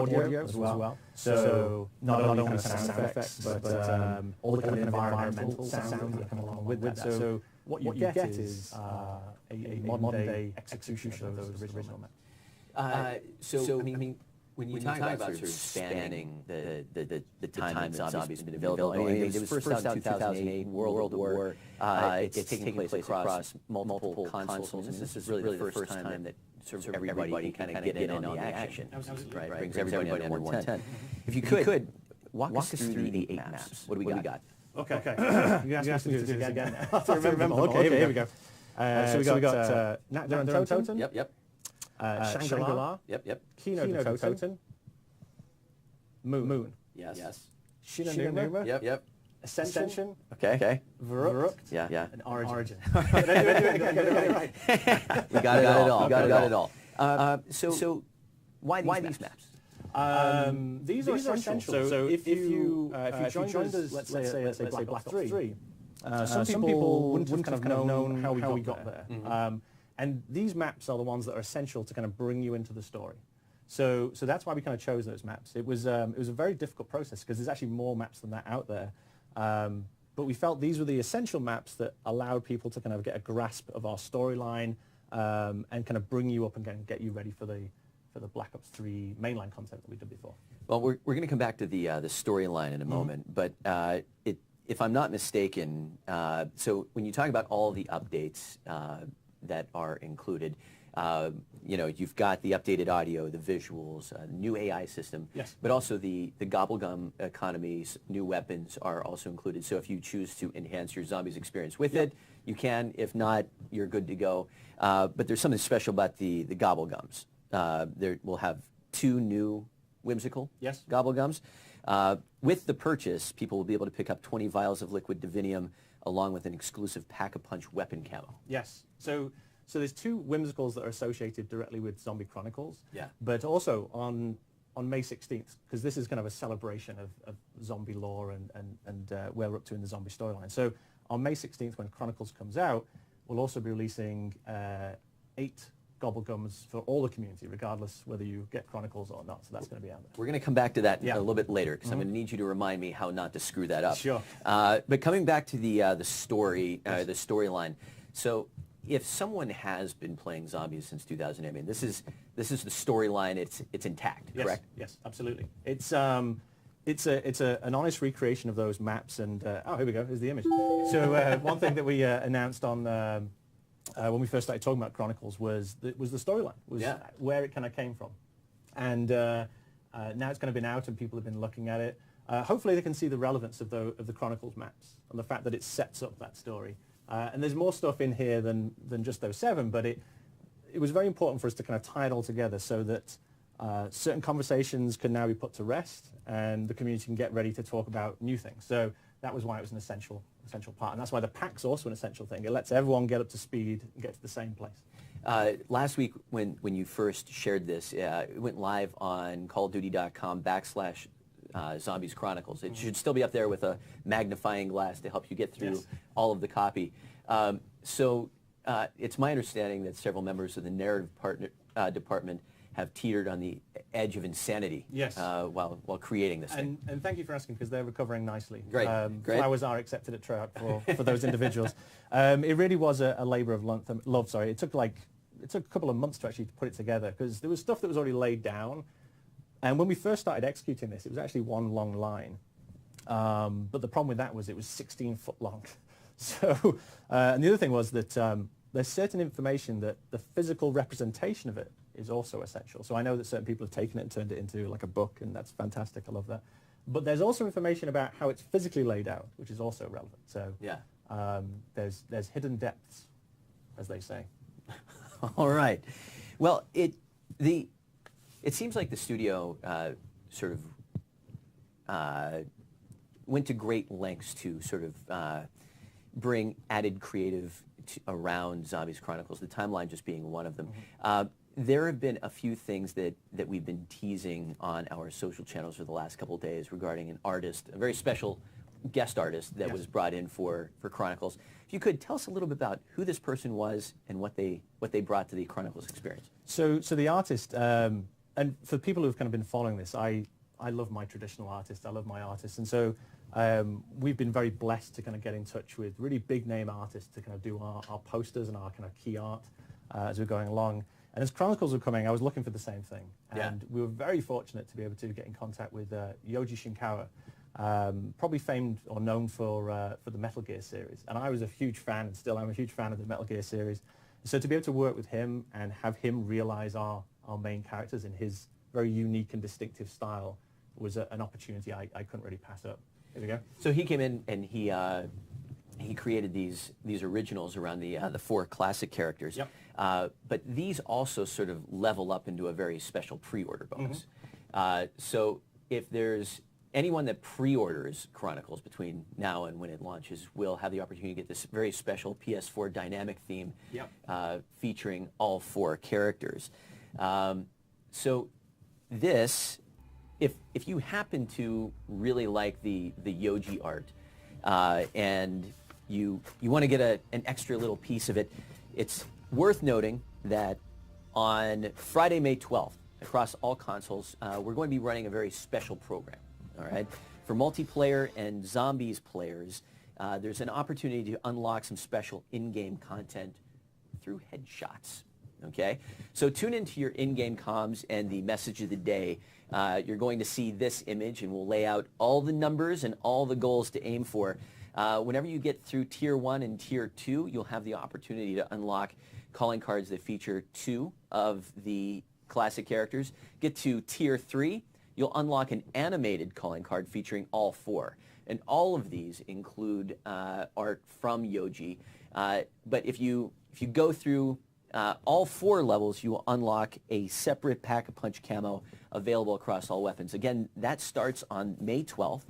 audio as well. So not only kind of sound effects, but all the kind of environmental sound that come along with that. So what you get is a modern-day execution of those original maps. So I mean, when you talk about sort of spanning the time that Zombies has been available, I mean, it was first out in 2008, World War. It's taking place across multiple consoles, and this is really the first time that sort of everybody can kind of get in on the action. Right, brings everybody under one tent. If you could, walk us through the 8 maps. What do we got? Okay. You asked me to do this again. I have to remember them. Okay, here we go. So we got Natder and Toten. Yep. Shangri-La. Yep. Kino de Toten. Moon. Yes. Shinanuma. Yep. Ascension. Okay. Verrucht. Yeah. And Origin. Right. We got it all. So why these maps? These are essential. So if you joined us, let's say Black Ops 3, some people wouldn't have kind of known how we got there. And these maps are the ones that are essential to kind of bring you into the story. So that's why we kind of chose those maps. It was a very difficult process because there's actually more maps than that out there. But we felt these were the essential maps that allowed people to kind of get a grasp of our storyline and kind of bring you up and get you ready for the Black Ops 3 mainline content that we did before. Well, we're going to come back to the storyline in a moment, but if I'm not mistaken, so when you talk about all the updates that are included, you've got the updated audio, the visuals, new AI system, yes, but also the gobblegum economies, new weapons are also included. So if you choose to enhance your Zombies experience with it, you can. If not, you're good to go. But there's something special about the gobblegums. We'll have 2 new whimsical gobblegums. With the purchase, people will be able to pick up 20 vials of liquid divinium along with an exclusive Pack-a-Punch weapon camo. Yes. So there's 2 whimsicals that are associated directly with Zombie Chronicles. Yeah. But also on May 16th, because this is kind of a celebration of zombie lore and where we're up to in the zombie storyline. So on May 16th, when Chronicles comes out, we'll also be releasing 8 gobblegums for all the community, regardless whether you get Chronicles or not. So that's going to be out there. We're going to come back to that a little bit later, because I'm going to need you to remind me how not to screw that up. Sure. But coming back to the story, the storyline. So if someone has been playing Zombies since 2000, I mean, this is the storyline. It's intact, correct? Yes, absolutely. It's an honest recreation of those maps. And here we go. Here's the image. So one thing that we announced on when we first started talking about Chronicles was the storyline, where it kind of came from. And now it's kind of been out and people have been looking at it. Hopefully they can see the relevance of the Chronicles maps and the fact that it sets up that story. And there's more stuff in here than just those 7, but it was very important for us to kind of tie it all together so that certain conversations can now be put to rest and the community can get ready to talk about new things. So that was why it was an essential part. And that's why the pack's also an essential thing. It lets everyone get up to speed and get to the same place. Last week when you first shared this, it went live on callofduty.com/Zombies Chronicles. It should still be up there with a magnifying glass to help you get through all of the copy. So it's my understanding that several members of the narrative department have teetered on the edge of insanity while creating this thing. And thank you for asking, because they're recovering nicely. Great. Flowers are accepted at Treyarch for those individuals. It really was a labor of love. Sorry, it took a couple of months to actually put it together, because there was stuff that was already laid down. And when we first started executing this, it was actually one long line. But the problem with that was it was 16 foot long. So, and the other thing was that there's certain information that the physical representation of it is also essential. So I know that certain people have taken it and turned it into like a book, and that's fantastic. I love that. But there's also information about how it's physically laid out, which is also relevant. So there's hidden depths, as they say. All right. Well, it seems like the studio sort of went to great lengths to sort of bring added creative around Zombies Chronicles, the timeline just being one of them. There have been a few things that we've been teasing on our social channels for the last couple of days regarding an artist, a very special guest artist that was brought in for Chronicles. If you could tell us a little bit about who this person was and what they brought to the Chronicles experience. So the artist, and for people who've kind of been following this, I love my traditional artists. I love my artists. And so we've been very blessed to kind of get in touch with really big name artists to kind of do our posters and our kind of key art as we're going along. And as Chronicles were coming, I was looking for the same thing. And we were very fortunate to be able to get in contact with Yoji Shinkawa, probably famed or known for the Metal Gear series. And I was a huge fan, and still I'm a huge fan of the Metal Gear series. So to be able to work with him and have him realize our main characters in his very unique and distinctive style was an opportunity I couldn't really pass up. Here we go. So he came in and he created these originals around the 4 classic characters. Yep. But these also sort of level up into a very special pre-order bonus. So if there's anyone that pre-orders Chronicles between now and when it launches will have the opportunity to get this very special PS4 dynamic theme featuring all 4 characters. So this, if you happen to really like the Yoji art and you want to get an extra little piece of it, it's worth noting that on Friday, May 12th, across all consoles, we're going to be running a very special program. All right, for multiplayer and zombies players, there's an opportunity to unlock some special in-game content through headshots. Okay, so tune into your in-game comms and the message of the day. You're going to see this image, and we'll lay out all the numbers and all the goals to aim for. Whenever you get through Tier 1 and Tier 2, you'll have the opportunity to unlock calling cards that feature 2 of the classic characters. Get to Tier 3, you'll unlock an animated calling card featuring all 4. And all of these include art from Yoji. But if you go through all 4 levels, you will unlock a separate Pack-a-Punch camo available across all weapons. Again, that starts on May 12th,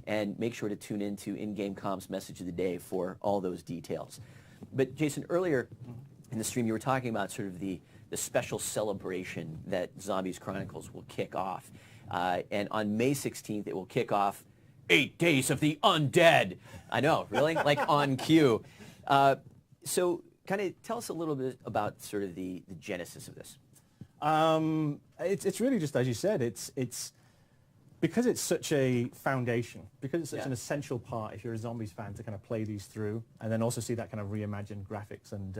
and make sure to tune into in-game comms message of the day for all those details. But Jason, earlier in the stream, you were talking about sort of the special celebration that Zombies Chronicles will kick off. And on May 16th, it will kick off 8 Days of the Undead. I know, really? Like on cue. So kind of tell us a little bit about sort of the genesis of this. It's really just, as you said, it's because it's such a foundation, because it's such an essential part if you're a Zombies fan to kind of play these through and then also see that kind of reimagined graphics and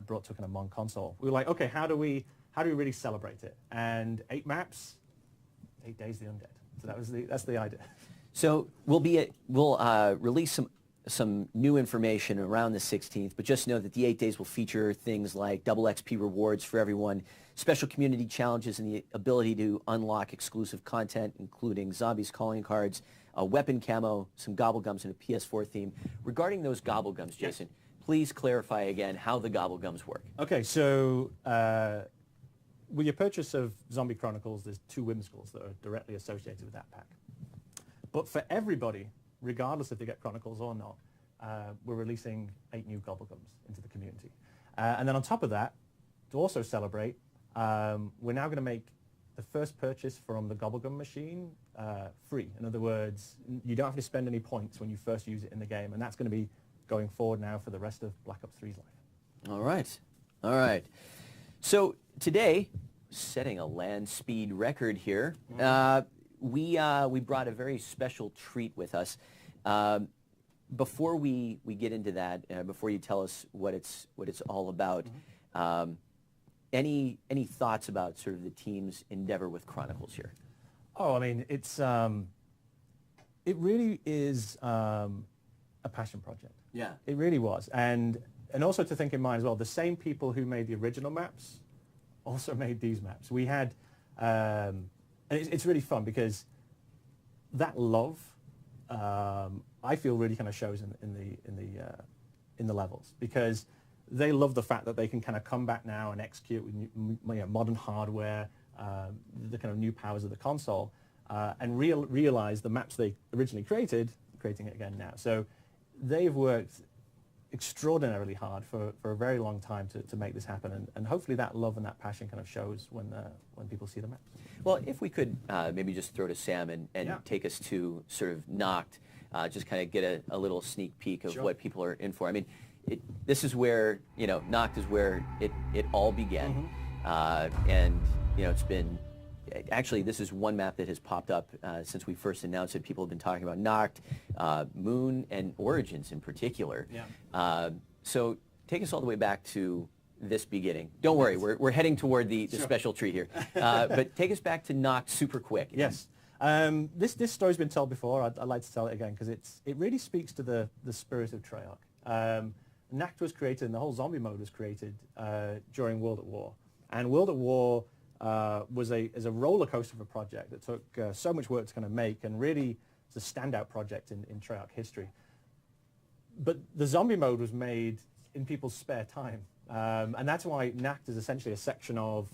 brought to a kind of modern console. We were like, okay, how do we really celebrate it? And 8 maps, 8 Days of the Undead. So that's the idea. So we'll release some new information around the 16th, but just know that the 8 days will feature things like double XP rewards for everyone, special community challenges, and the ability to unlock exclusive content, including zombies calling cards, a weapon camo, some gobblegums, and a PS4 theme. Regarding those gobblegums, Jason, please clarify again how the gobblegums work. Okay, so with your purchase of Zombie Chronicles, there's 2 whimsicals that are directly associated with that pack. But for everybody, regardless if they get Chronicles or not, we're releasing 8 new gobblegums into the community. And then on top of that, to also celebrate, we're now going to make the first purchase from the gobblegum machine free. In other words, you don't have to spend any points when you first use it in the game, and that's going to be going forward now for the rest of Black Ops 3's life. All right. All right. So today, setting a land speed record here, we brought a very special treat with us. Before we get into that, before you tell us what it's all about, any thoughts about sort of the team's endeavor with Chronicles here? Oh, I mean, it really is a passion project. Yeah. It really was. And also to think in mind as well, the same people who made the original maps also made these maps. We had, and it's really fun because that love, I feel really kind of shows in the levels, because they love the fact that they can kind of come back now and execute with modern hardware, the kind of new powers of the console, and realize the maps they originally created, creating it again now. So they've worked extraordinarily hard for a very long time to make this happen, and hopefully that love and that passion kind of shows when people see the maps. Well, if we could maybe just throw to Sam and take us to sort of Noct, just kind of get a little sneak peek of what people are in for. I mean, this is where, Noct is where it all began, and it's been actually, this is one map that has popped up since we first announced it. People have been talking about Nacht, Moon, and Origins in particular. Yeah. So take us all the way back to this beginning. Don't worry, we're heading toward the special tree here. But take us back to Nacht super quick. Yes. This story's been told before. I'd like to tell it again because it really speaks to the spirit of Treyarch. Nacht was created, and the whole zombie mode was created during World at War. And World at War is a roller coaster of a project that took so much work to kind of make, and really it's a standout project in Treyarch history. But the zombie mode was made in people's spare time. And that's why Nacht is essentially a section of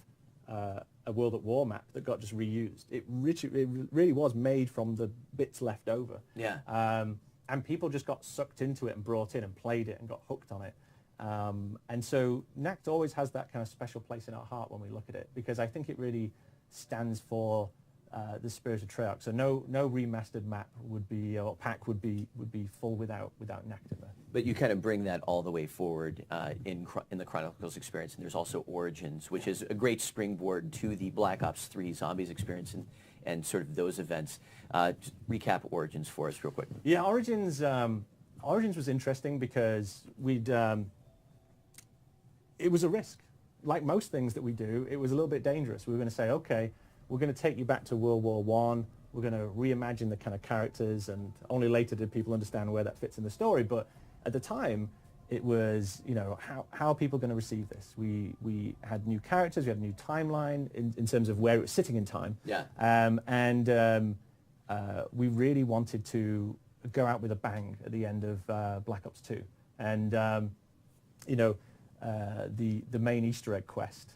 a World at War map that got just reused. It really was made from the bits left over. Yeah. And people just got sucked into it and brought in and played it and got hooked on it. And so Nacht always has that kind of special place in our heart when we look at it, because I think it really stands for the spirit of Treyarch. So no remastered map would be, or pack would be full without Nacht in there. But you kind of bring that all the way forward in the Chronicles experience, and there's also Origins, which is a great springboard to the Black Ops 3 Zombies experience and sort of those events. Just recap Origins for us real quick. Yeah, Origins was interesting because it was a risk. Like most things that we do, it was a little bit dangerous. We were going to say, okay, we're going to take you back to World War I. We're going to reimagine the kind of characters, and only later did people understand where that fits in the story. But at the time, it was, how are people going to receive this? We had new characters, we had a new timeline in terms of where it was sitting in time. Yeah. We really wanted to go out with a bang at the end of Black Ops 2. And, the main Easter egg quest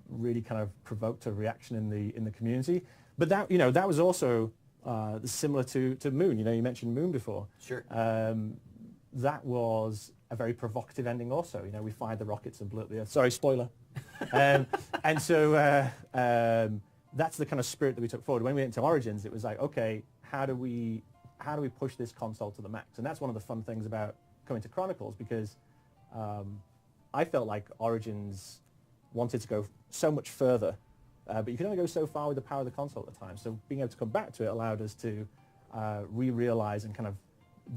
really kind of provoked a reaction in the community. But that was also similar to Moon. You mentioned Moon before. Sure. That was a very provocative ending also. We fired the rockets and blew up the Earth. Sorry, spoiler. And so that's the kind of spirit that we took forward. When we went to Origins, it was like, okay, how do we push this console to the max? And that's one of the fun things about coming to Chronicles, because I felt like Origins wanted to go so much further, but you can only go so far with the power of the console at the time. So being able to come back to it allowed us to re-realize and kind of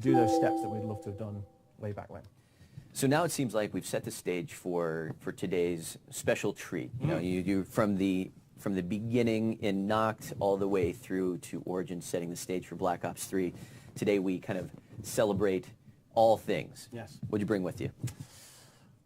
do those steps that we'd love to have done way back when. So now it seems like we've set the stage for today's special treat. You from the beginning in Nacht all the way through to Origins, setting the stage for Black Ops 3. Today we kind of celebrate all things. Yes. What'd you bring with you?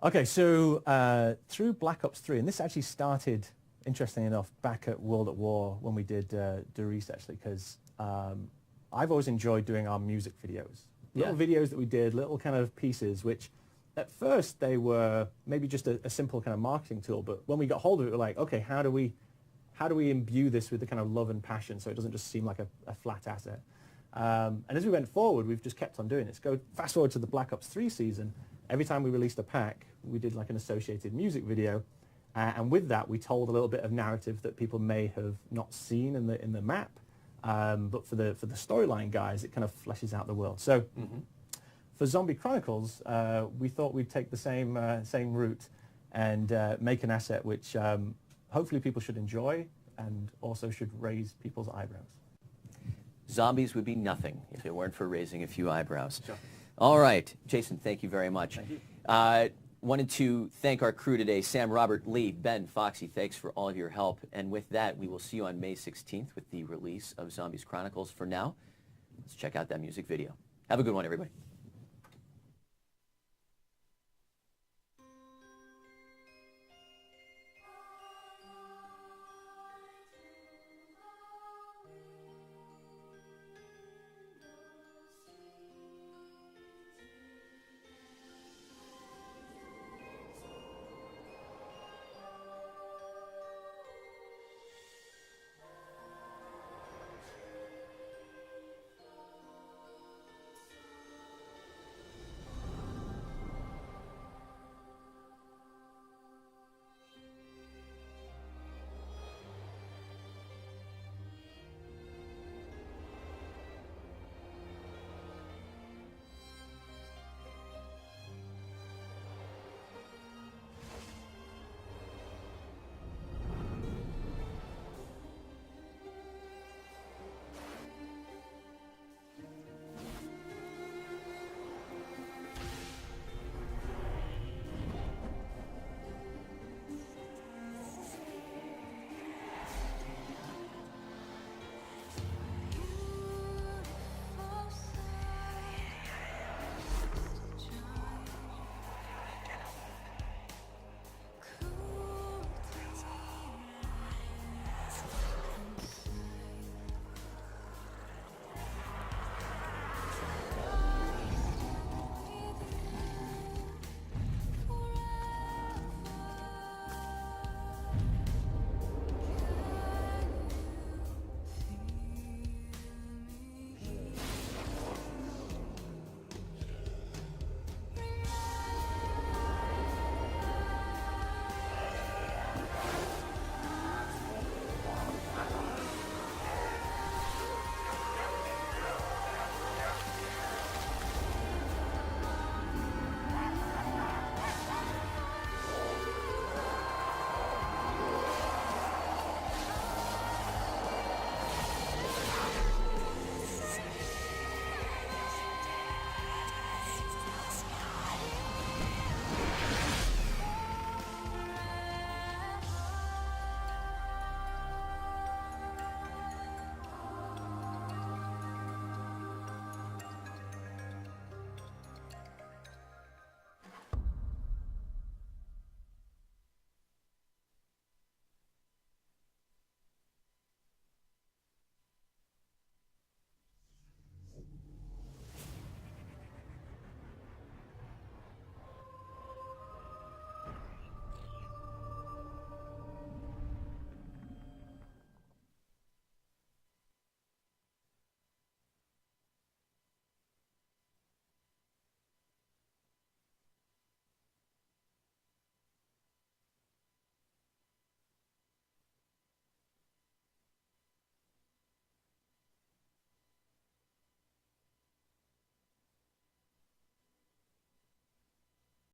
Okay, so through Black Ops 3, and this actually started, interestingly enough, back at World at War when we did Doris, actually, because I've always enjoyed doing our music videos. Little videos that we did, little kind of pieces, which at first they were maybe just a simple kind of marketing tool, but when we got hold of it, we're like, okay, how do we imbue this with the kind of love and passion so it doesn't just seem like a flat asset? And as we went forward, we've just kept on doing it. So fast forward to the Black Ops 3 season, every time we released a pack, we did like an associated music video, and with that we told a little bit of narrative that people may have not seen in the map, but for the storyline guys, it kind of fleshes out the world. So for Zombie Chronicles, we thought we'd take the same route and make an asset which hopefully people should enjoy and also should raise people's eyebrows. Zombies would be nothing if it weren't for raising a few eyebrows. Sure. All right, Jason, thank you very much. Thank you. Wanted to thank our crew today, Sam, Robert, Lee, Ben, Foxy. Thanks for all of your help. And with that, we will see you on May 16th with the release of Zombies Chronicles. For now, let's check out that music video. Have a good one, everybody.